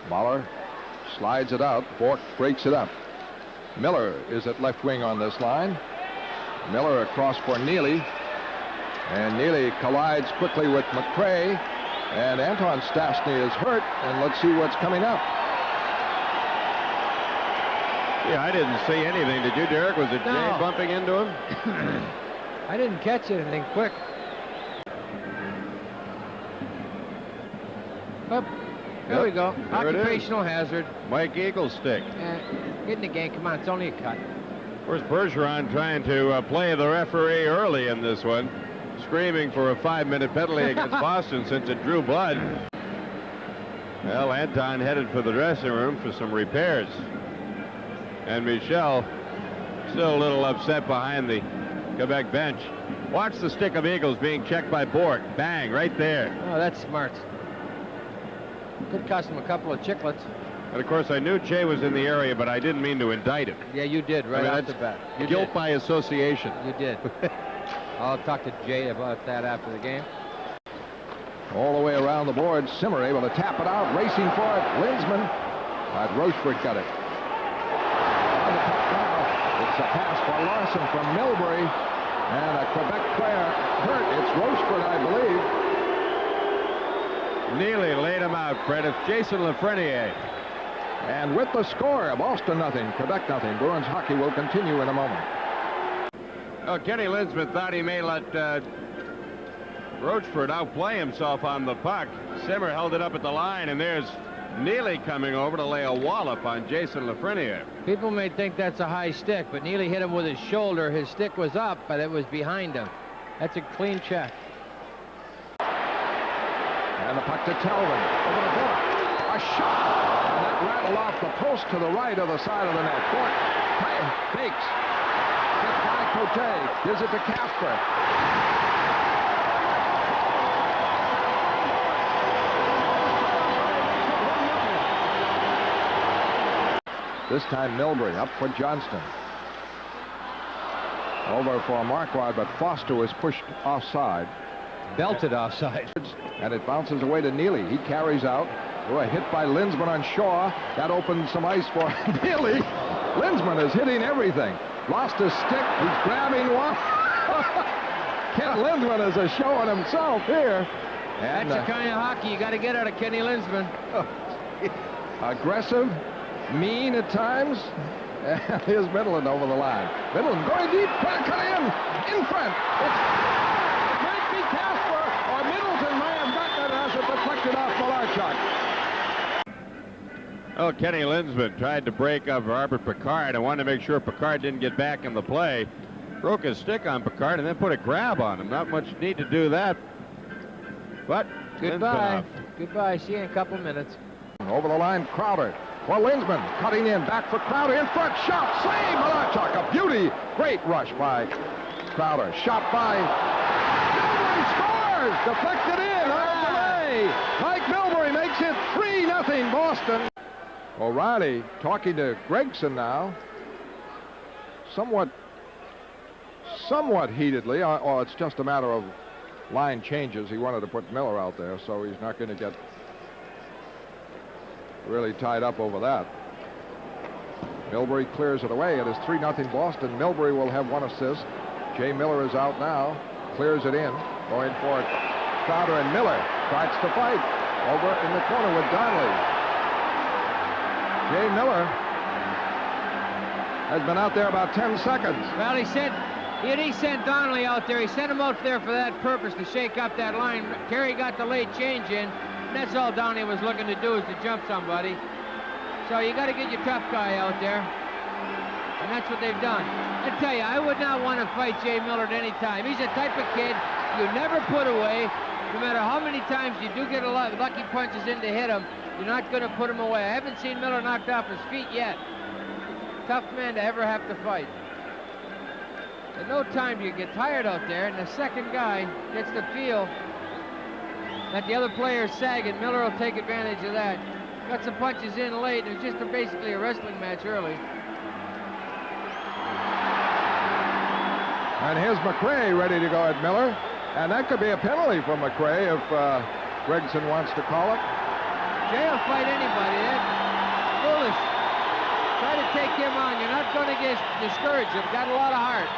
Mahler slides it out. Bork breaks it up. Miller is at left wing on this line. Miller across for Neely. And Neely collides quickly with McRae. And Anton Stastny is hurt. And let's see what's coming up. Yeah, I didn't see anything. Did you, Derek? Was it Jay bumping into him? I didn't catch anything quick. Oh, there we go. There Occupational hazard. Mike Eagle's stick. Get in the game. Come on, it's only a cut. Of course, Bergeron trying to play the referee early in this one, screaming for a 5-minute penalty against Boston since it drew blood. Well, Anton headed for the dressing room for some repairs. And Michel still a little upset behind the Quebec bench. Watch the stick of Eagles being checked by Bork. Bang, right there. Oh, that's smart. Could cost him a couple of chiclets. And of course, I knew Jay was in the area, but I didn't mean to indict him. Yeah, you did right off the bat. You Guilt did. by association. You did. I'll talk to Jay about that after the game. All the way around the board. Simmer able to tap it out. Racing for it. Lindsman. But Rochefort got it. It's a pass for Larson from Milbury. And a Quebec player hurt. It's Rochefort, I believe. Neely laid him out, Fred. It's Jason Lafreniere. And with the score, Boston nothing, Quebec nothing. Bruins hockey will continue in a moment. Oh, Kenny Linsman thought he may let Rochefort outplay himself on the puck. Simmer held it up at the line, and there's Neely coming over to lay a wallop on Jason Lafreniere. People may think that's a high stick, but Neely hit him with his shoulder. His stick was up, but it was behind him. That's a clean check. And the puck to Telvin. Over the board. A shot. And that rattled off the post to the right of the side of the net. Bork fakes. Hit by Cote. Gives it to Casper. This time Milbury up for Johnston. Over for Marquardt, but Foster was pushed offside. Belted offside. And it bounces away to Neely. He carries out. Oh, a hit by Lindsman on Shaw. That opens some ice for Neely. Lindsman is hitting everything. Lost his stick. He's grabbing one. Ken Lindsman is showing himself here. And, that's the kind of hockey you got to get out of Kenny Lindsman. Aggressive, mean at times. And here's Middleton over the line. Middleton going deep. Cut in front. It might be Casper, or Middleton may have gotten it as it deflected off Malarchuk. Oh, Kenny Linsman tried to break up Robert Picard and wanted to make sure Picard didn't get back in the play. Broke his stick on Picard and then put a grab on him. Not much need to do that. But goodbye. Goodbye. See you in a couple minutes. Over the line, Crowder. Well, Lindsman cutting in. Back for Crowder. In front. Shot. Save. Malarchuk. A beauty. Great rush by Crowder. Shot by Milbury. Scores. Deflected in. Out of the way. Mike Milbury makes it 3-0 Boston. O'Reilly talking to Gregson now. Somewhat heatedly. Or it's just a matter of line changes. He wanted to put Miller out there, so he's not going to get really tied up over that. Milbury clears it away. It is 3-0 Boston. Milbury will have one assist. Jay Miller is out now. Clears it in. Going for it. Crowder and Miller starts to fight. Over in the corner with Donnelly. Jay Miller has been out there about 10 seconds. Well, he sent Donnelly out there. He sent him out there for that purpose, to shake up that line. Terry got the late change in. That's all Donnelly was looking to do, is to jump somebody. So you got to get your tough guy out there. And that's what they've done. I tell you, I would not want to fight Jay Miller at any time. He's the type of kid you never put away. No matter how many times you do get a lot of lucky punches in to hit him, you're not going to put him away. I haven't seen Miller knocked off his feet yet. Tough man to ever have to fight. At no time do you get tired out there, and the second guy gets the feel that the other player's sagging. Miller will take advantage of that. Got some punches in late. It was just basically a wrestling match early. And here's McRae ready to go at Miller. And that could be a penalty for McRae if Gregson wants to call it. Jay'll fight anybody. That's foolish. Try to take him on. You're not going to get discouraged. You've got a lot of heart.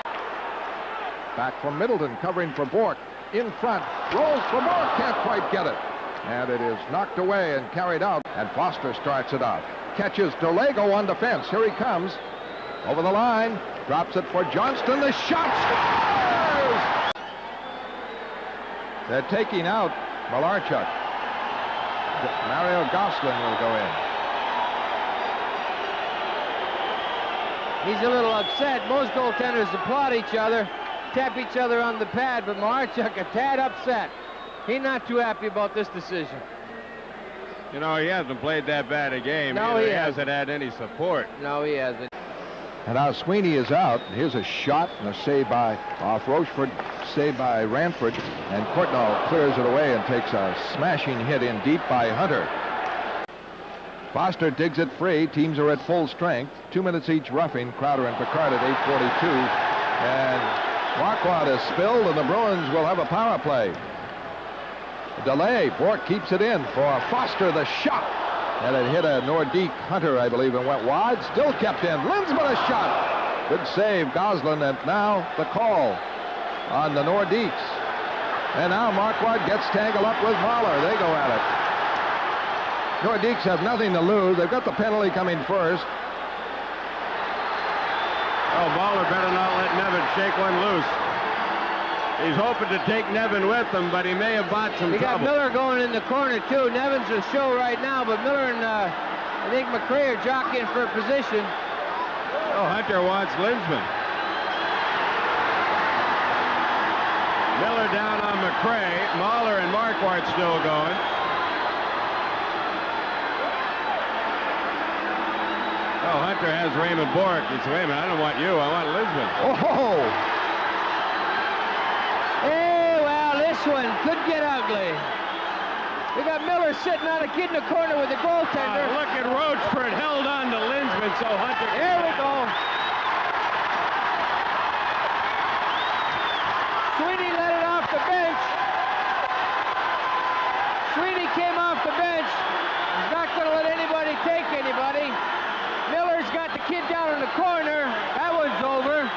Back from Middleton, covering for Bork. In front, rolls for Bork, can't quite get it. And it is knocked away and carried out. And Foster starts it out. Catches Delego on defense. Here he comes. Over the line. Drops it for Johnston. The shot scores! They're taking out Malarchuk. Mario Goslin will go in. He's a little upset. Most goaltenders applaud each other, tap each other on the pad, but Malarchuk a tad upset. He's not too happy about this decision. You know, he hasn't played that bad a game. No, he hasn't had any support. No, he hasn't. And now Sweeney is out. Here's a shot and a save by off Rochefort, saved by Ranford, and Courtnall clears it away and takes a smashing hit in deep by Hunter. Foster digs it free. Teams are at full strength. 2 minutes each roughing. Crowder and Picard at 8:42. And Marquardt is spilled, and the Bruins will have a power play. A delay. Bork keeps it in for Foster. The shot. And it hit a Nordique Hunter, I believe, and went wide. Still kept in. Lindsman a shot. Good save, Goslin. And now the call on the Nordiques. And now Marquardt gets tangled up with Mahler. They go at it. Nordiques have nothing to lose. They've got the penalty coming first. Oh, Mahler better not let Nevin shake one loose. He's hoping to take Nevin with him, but he may have bought some We got trouble. Miller going in the corner, too. Nevin's a show right now, but Miller and I think McRae are jockeying for position. Oh, Hunter wants Lindsman. Miller down on McRae. Mahler and Marquardt still going. Oh, Hunter has Raymond Bork. He said, wait a minute, I don't want you. I want Lindsman. Oh! Hey, well, this one could get ugly. We got Miller sitting on a kid in the corner with the goaltender. Look at Rochefort held on to Lindsman, so Hunter... There we go. Sweeney let it off the bench. Sweeney came off the bench. He's not going to let anybody take anybody. Miller's got the kid down in the corner. That one's over.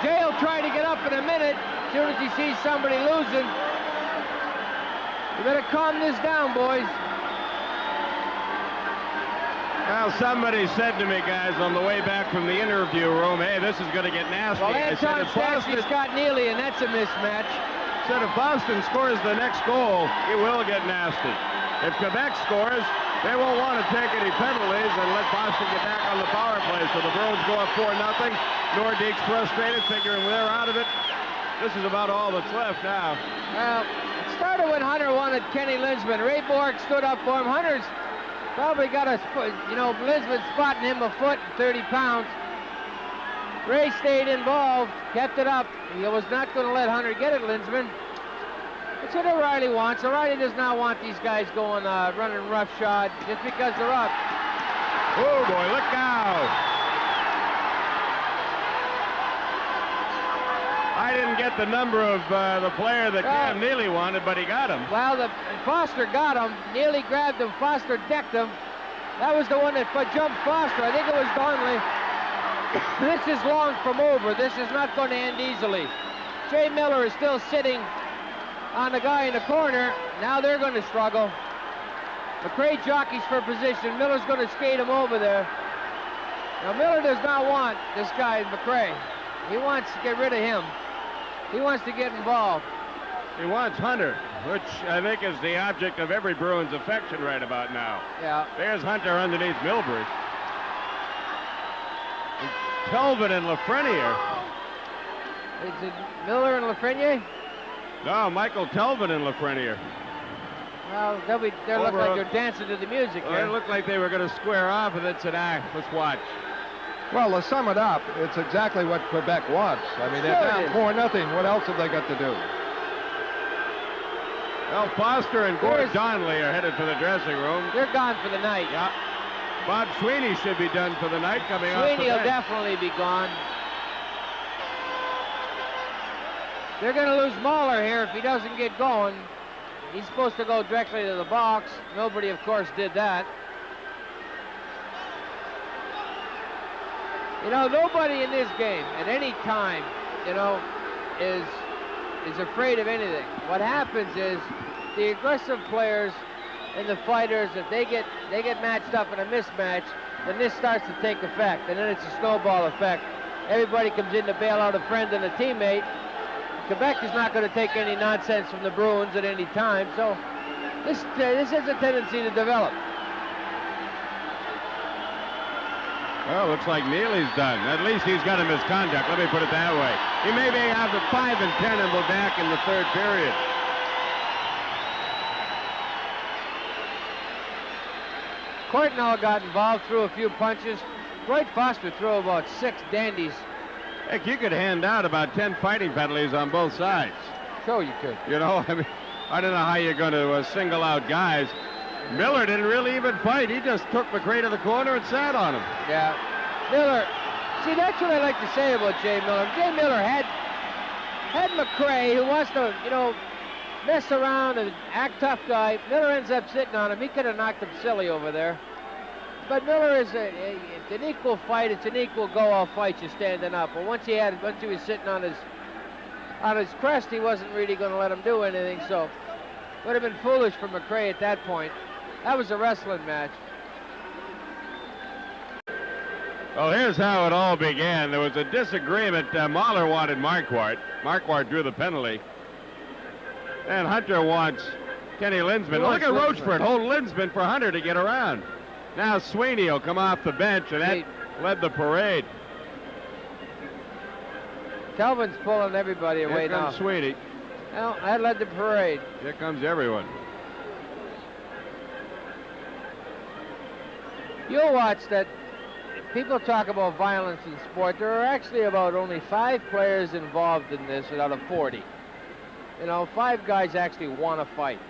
Jay'll try to get up in a minute as soon as he sees somebody losing. You better calm this down, boys. Well, somebody said to me, guys, on the way back from the interview room, hey, this is going to get nasty. Well, I said, Anton Stacey, Scott Neely, and that's a mismatch. said if Boston scores the next goal, it will get nasty. If Quebec scores, they won't want to take any penalties and let Boston get back on the power play. So the Bruins go up 4-0. Nordiques frustrated, figuring they're out of it. This is about all that's left now. Well, it started when Hunter wanted Kenny Lindsman. Ray Bork stood up for him. Hunter's probably got a, Lindsman spotting him a foot and 30 pounds. Ray stayed involved, kept it up. He was not going to let Hunter get it, Lindsman. That's what O'Reilly wants. O'Reilly does not want these guys going running roughshod just because they're up. Oh, boy, look out. I didn't get the number of the player that Cam Neely wanted, but he got him. Well, Foster got him. Neely grabbed him. Foster decked him. That was the one that jumped Foster. I think it was Donnelly. This is long from over. This is not going to end easily. Jay Miller is still sitting on the guy in the corner. Now they're going to struggle. McRae jockeys for position. Miller's going to skate him over there. Now Miller does not want this guy, McRae. He wants to get rid of him. He wants to get involved. He wants Hunter, which I think is the object of every Bruins affection right about now. Yeah. There's Hunter underneath Milbury. Telvin and Lafreniere. Is it Miller and Lafreniere? No, Michael Telvin and Lafreniere. Well, they look like they're dancing to the music Well, here. it looked like they were going to square off and then said, let's watch. Well, to sum it up, it's exactly what Quebec wants. I mean, they're down 4-0. What else have they got to do? Well, Foster and Gord Donnelly are headed for the dressing room. They're gone for the night. Yeah. Bob Sweeney should be done for the night coming off the Sweeney will bench. definitely be gone. They're going to lose Mahler here if he doesn't get going. He's supposed to go directly to the box. Nobody, of course, did that. You know, nobody in this game at any time, you know, is afraid of anything. What happens is the aggressive players and the fighters, if they get matched up in a mismatch, then this starts to take effect, and then it's a snowball effect. Everybody comes in to bail out a friend and a teammate. Quebec is not going to take any nonsense from the Bruins at any time, so this has a tendency to develop. Well, looks like Neely's done. At least he's got a misconduct. Let me put it that way. He may have the 5 and 10 and we're back in the third period. Courtnall got involved, threw a few punches. Dwight Foster threw about 6 dandies. Heck, you could hand out about 10 fighting penalties on both sides. Sure you could. You know, I mean, I don't know how you're going to single out guys. Miller didn't really even fight. He just took McRae to the corner and sat on him. Yeah. Miller, see, that's what I like to say about Jay Miller. Jay Miller had McRae, who wants to, you know, mess around and act tough guy. Miller ends up sitting on him. He could have knocked him silly over there. But Miller is it's an equal fight. It's an equal go. I'll fight you standing up. But once he was sitting on his crest, he wasn't really going to let him do anything. So would have been foolish for McRae at that point. That was a wrestling match. Well, here's how it all began. There was a disagreement. Mahler wanted Marquardt. Marquardt drew the penalty. And Hunter wants Kenny Linsman. Look at Rochford hold Linsman for Hunter to get around. Now Sweeney will come off the bench, and that led the parade. Calvin's pulling everybody away now. Here comes Sweeney. Well, that led the parade. Here comes everyone. You'll watch that. People talk about violence in sport. There are actually about only 5 players involved in this out of 40. You know, 5 guys actually want to fight.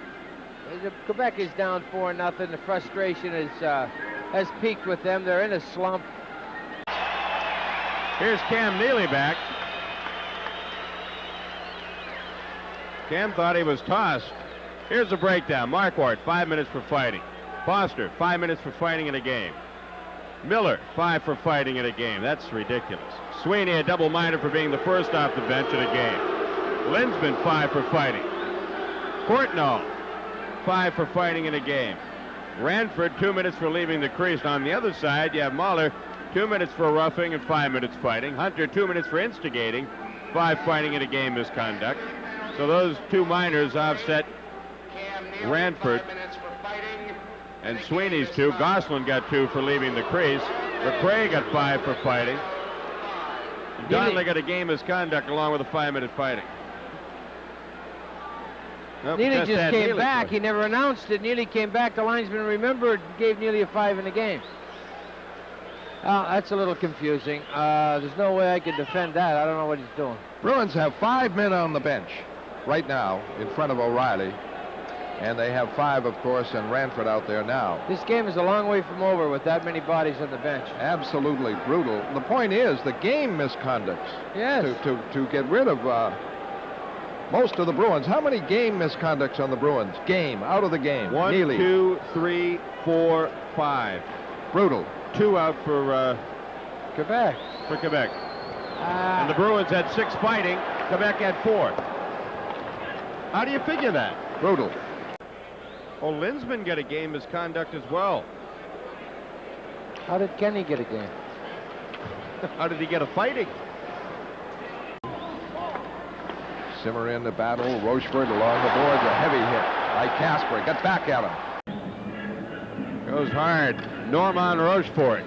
Quebec is down 4-0. The frustration has peaked with them. They're in a slump. Here's Cam Neely back. Cam thought he was tossed. Here's the breakdown. Marquardt, 5 minutes for fighting. Foster, 5 minutes for fighting in a game. Miller, 5 for fighting in a game. That's ridiculous. Sweeney, a double-minor for being the first off the bench in a game. Linsman, 5 for fighting. Courtnall, 5 for fighting in a game. Ranford, 2 minutes for leaving the crease. On the other side, you have Mahler, 2 minutes for roughing and 5 minutes fighting. Hunter, 2 minutes for instigating, 5 fighting in a game misconduct. So those 2 minors offset Ranford and Sweeney's 2. Gosselin got 2 for leaving the crease. McRae got 5 for fighting. Donnelly got a game misconduct along with a 5-minute fighting. Nope, Neely just came Neely back. He never announced it. Neely came back. The linesman remembered, gave Neely a 5 in the game. That's a little confusing. There's no way I can defend that. I don't know what he's doing. Bruins have 5 men on the bench right now in front of O'Reilly. And they have 5, of course, and Ranford out there now. This game is a long way from over with that many bodies on the bench. Absolutely brutal. The point is the game misconducts. Yes. To get rid of most of the Bruins. How many game misconducts on the Bruins? Game, out of the game. 1, Neely. 2, 3, 4, 5. Brutal. 2 out for Quebec. And the Bruins had 6 fighting. Quebec had 4. How do you figure that? Brutal. Oh, Linsman got a game misconduct as well. How did Kenny get a game? How did he get a fighting? Simmer in the battle. Rochford along the boards. A heavy hit by Casper. Got back at him. Goes hard. Norman Rochefort.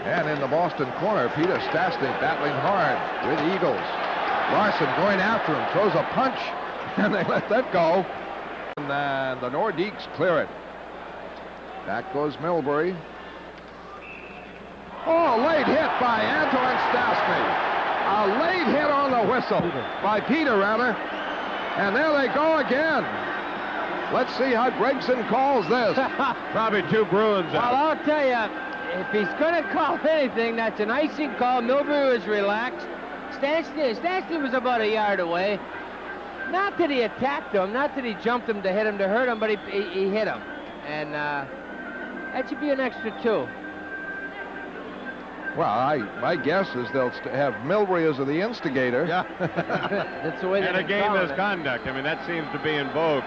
And in the Boston corner, Peter Stastny battling hard with Eagles. Larson going after him. Throws a punch. And they let that go. And the Nordiques clear it. Back goes Milbury. Oh, late hit by Antoine Stastny. A late hit on the whistle by Peter, rather. And there they go again. Let's see how Gregson calls this. Probably 2 Bruins out. Well, I'll tell you, if he's going to call anything, that's an icing call. Milbury was relaxed. Stastny was about a yard away. Not that he attacked him, not that he jumped him to hit him to hurt him, but he hit him. And that should be an extra 2. Well, my guess is they'll have Milbury as the instigator. Yeah. That's the way they and a game misconduct. I mean, that seems to be in vogue.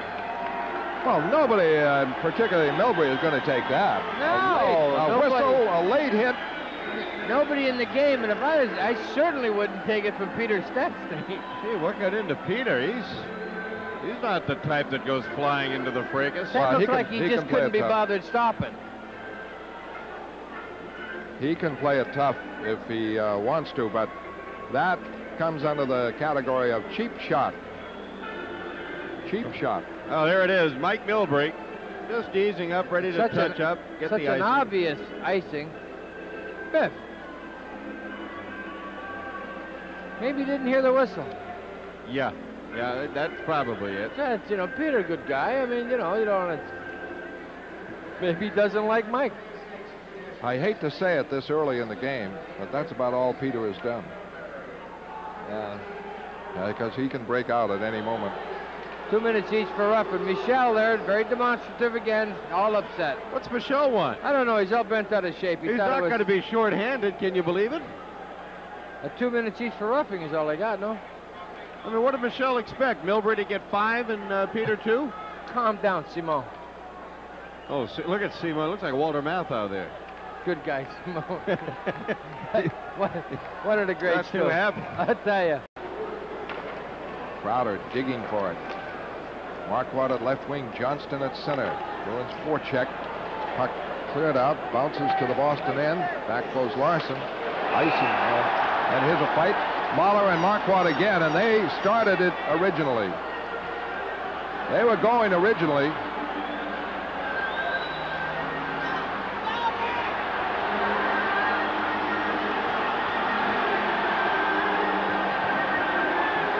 Well, nobody, particularly Milbury, is going to take that. No, a whistle, a late hit. Nobody in the game, and if I certainly wouldn't take it from Peter Stetson. Gee, what got into Peter? He's not the type that goes flying into the fracas. That looks like he just couldn't be bothered stopping. He can play it tough if he wants to, but that comes under the category of cheap shot. Cheap shot. Oh, there it is. Mike Milbury just easing up, ready to touch up, get the icing. Such an obvious icing. Biff. Maybe he didn't hear the whistle. Yeah, that's probably it. That's, Peter, good guy. I mean, you don't want to... Maybe he doesn't like Mike. I hate to say it this early in the game, but that's about all Peter has done. Yeah, because he can break out at any moment. 2 minutes each for roughing. Michel there, very demonstrative again, all upset. What's Michel want? I don't know, he's all bent out of shape. He's not going to be short-handed, can you believe it? 2 minutes each for roughing is all they got, no? I mean, what did Michel expect? Milbury to get 5 and Peter 2? Calm down, Simon. Oh, look at Simon. Looks like Walter Matthau there. Good guy, Simon. what are the great Not too happy. I'll tell you. Crowder digging for it. Marquardt at left wing, Johnston at center. Bruins forecheck. Puck cleared out, bounces to the Boston end. Back goes Larson. Icing, and here's a fight. Mahler and Marquardt again, and they started it originally. They were going originally.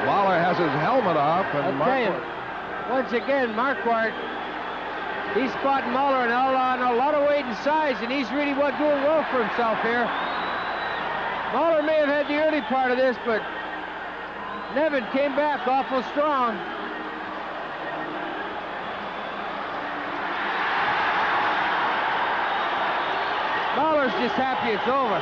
Mahler has his helmet off, and Marquardt. Once again, Marquardt, he's spotting Mahler and on a lot of weight and size, and he's really doing well for himself here. Mahler may have had the early part of this, but Nevin came back awful strong. Mahler's just happy it's over.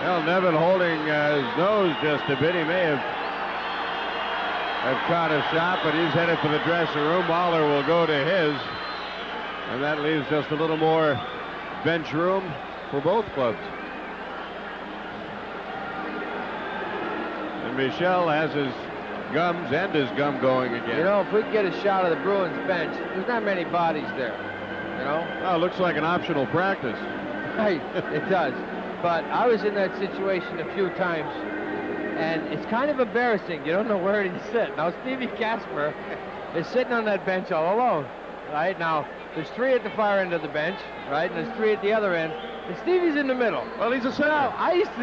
Well, Nevin holding his nose just a bit. He may have caught a shot, but he's headed for the dressing room. Mahler will go to his, and that leaves just a little more bench room for both clubs. And Michel has his gums and his gum going again. If we get a shot of the Bruins bench, there's not many bodies there, Oh, it looks like an optional practice. Right, it does. But I was in that situation a few times, and it's kind of embarrassing. You don't know where to sit. Now, Stevie Kasper is sitting on that bench all alone, right? Now, there's 3 at the far end of the bench, right? And there's 3 at the other end, and Stevie's in the middle. Well, he's a center. Now,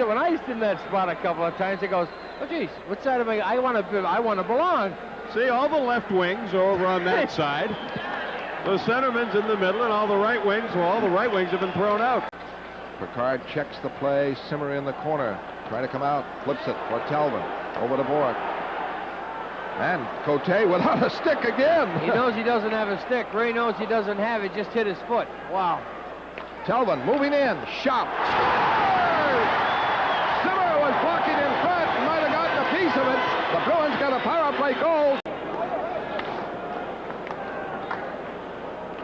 when I used in that spot a couple of times, it goes, oh, geez, what side am I want to belong. See, all the left wings are over on that side. The centerman's in the middle, and all the right wings have been thrown out. Picard checks the play. Simmer in the corner. Trying to come out. Flips it for Talbot. Over to Bourque. And Cote without a stick again. He knows he doesn't have a stick. Ray knows he doesn't have it. Just hit his foot. Wow. Talbot moving in. Shot. Scored! Simmer was blocking in front. Might have gotten a piece of it. The Bruins got a power play goal.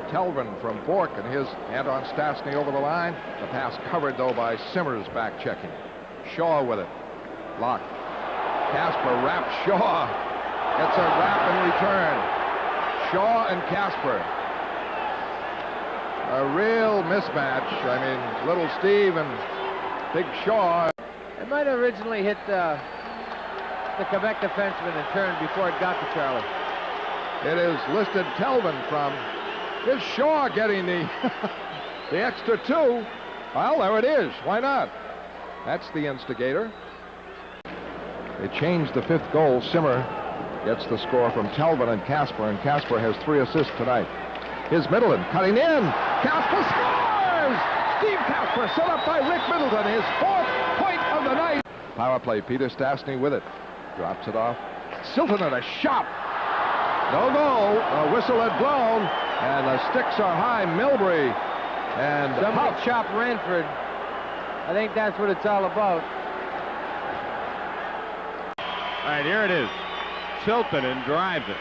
Telvin from Bourque and his Anton Stastny over the line. The pass covered, though, by Simmer's back checking. Shaw with it. Locked. Kasper wraps Shaw. Gets a wrap in return. Shaw and Kasper. A real mismatch. I mean, little Steve and big Shaw. It might have originally hit the Quebec defenseman and turned before it got to Charlie. It is listed Telvin from... Is Shaw getting the extra 2? Well, there it is. Why not? That's the instigator. They changed the 5th goal. Simmer gets the score from Talbot and Kasper has 3 assists tonight. Here's Middleton cutting in. Casper scores! Steve Casper set up by Rick Middleton, his 4th point of the night. Power play, Peter Stastny with it. Drops it off. Silton at a shot. No goal. A whistle had blown, and the sticks are high. Milbury and Somebody chopped Renford. I think that's what it's all about. All right, here it is. Siltanen drives it.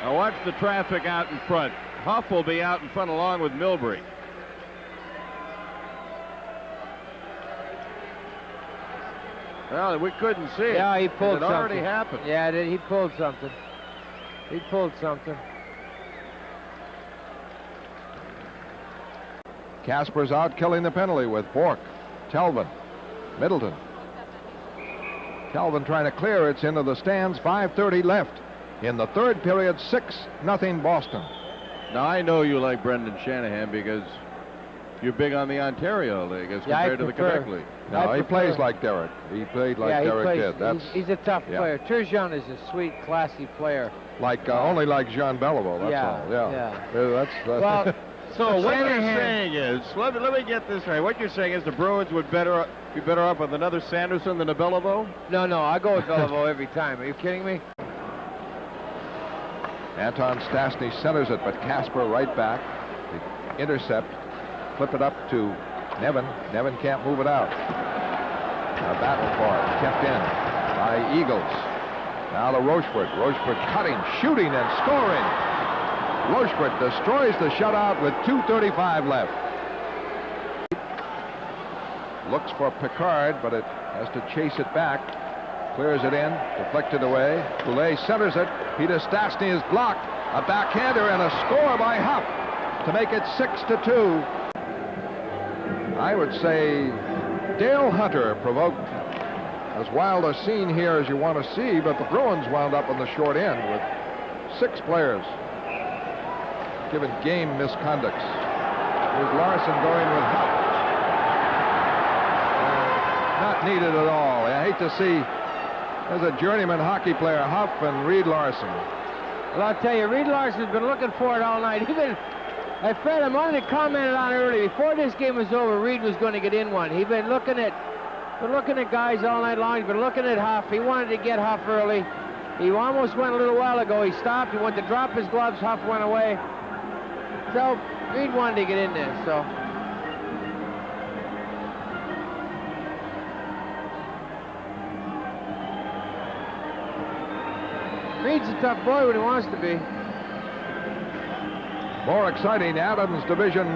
Now watch the traffic out in front. Huff will be out in front along with Milbury. Well, we couldn't see it. Yeah, he pulled it already something. happened. Yeah, he pulled something. He pulled something. Casper's out killing the penalty with Bork, Telvin, Middleton. Telvin trying to clear. It's into the stands. 5:30 left. In the 3rd period, 6-0 Boston. Now, I know you like Brendan Shanahan because you're big on the Ontario League as compared to the Quebec League. No, he plays like Derek. He played like Derek did. He's a tough player. Turgeon is a sweet, classy player. Like only like Jean Beliveau, that's all. Yeah. That's well, so what you're saying is, let me get this right. What you're saying is the Bruins would be better off with another Sanderson than a Beliveau? No, I go with Beliveau every time. Are you kidding me? Anton Stastny centers it, but Casper right back. The intercept, flip it up to Nevin. Nevin can't move it out. A battle for it, kept in by Eagles. Now to Rochefort. Rochefort cutting, shooting, and scoring. Rochefort destroys the shutout with 2:35 left. Looks for Picard, but it has to chase it back. Clears it in, deflected away. Goulet centers it. Peter Stastny is blocked. A backhander and a score by Huff to make it 6-2. I would say Dale Hunter provoked as wild a scene here as you want to see, but the Bruins wound up on the short end with 6 players given game misconducts. Here's Larson going with Huff. Not needed at all. I hate to see, as a journeyman hockey player, Huff and Reed Larson. Well, I'll tell you, Reed Larson's been looking for it all night. I fed him on and commented on it early. Before this game was over, Reed was going to get in one. He's been looking at guys all night long. He's been looking at Huff. He wanted to get Huff early. He almost went a little while ago. He stopped. He went to drop his gloves. Huff went away. So Reed wanted to get in there. So. Reed's a tough boy when he wants to be. More exciting Adams Division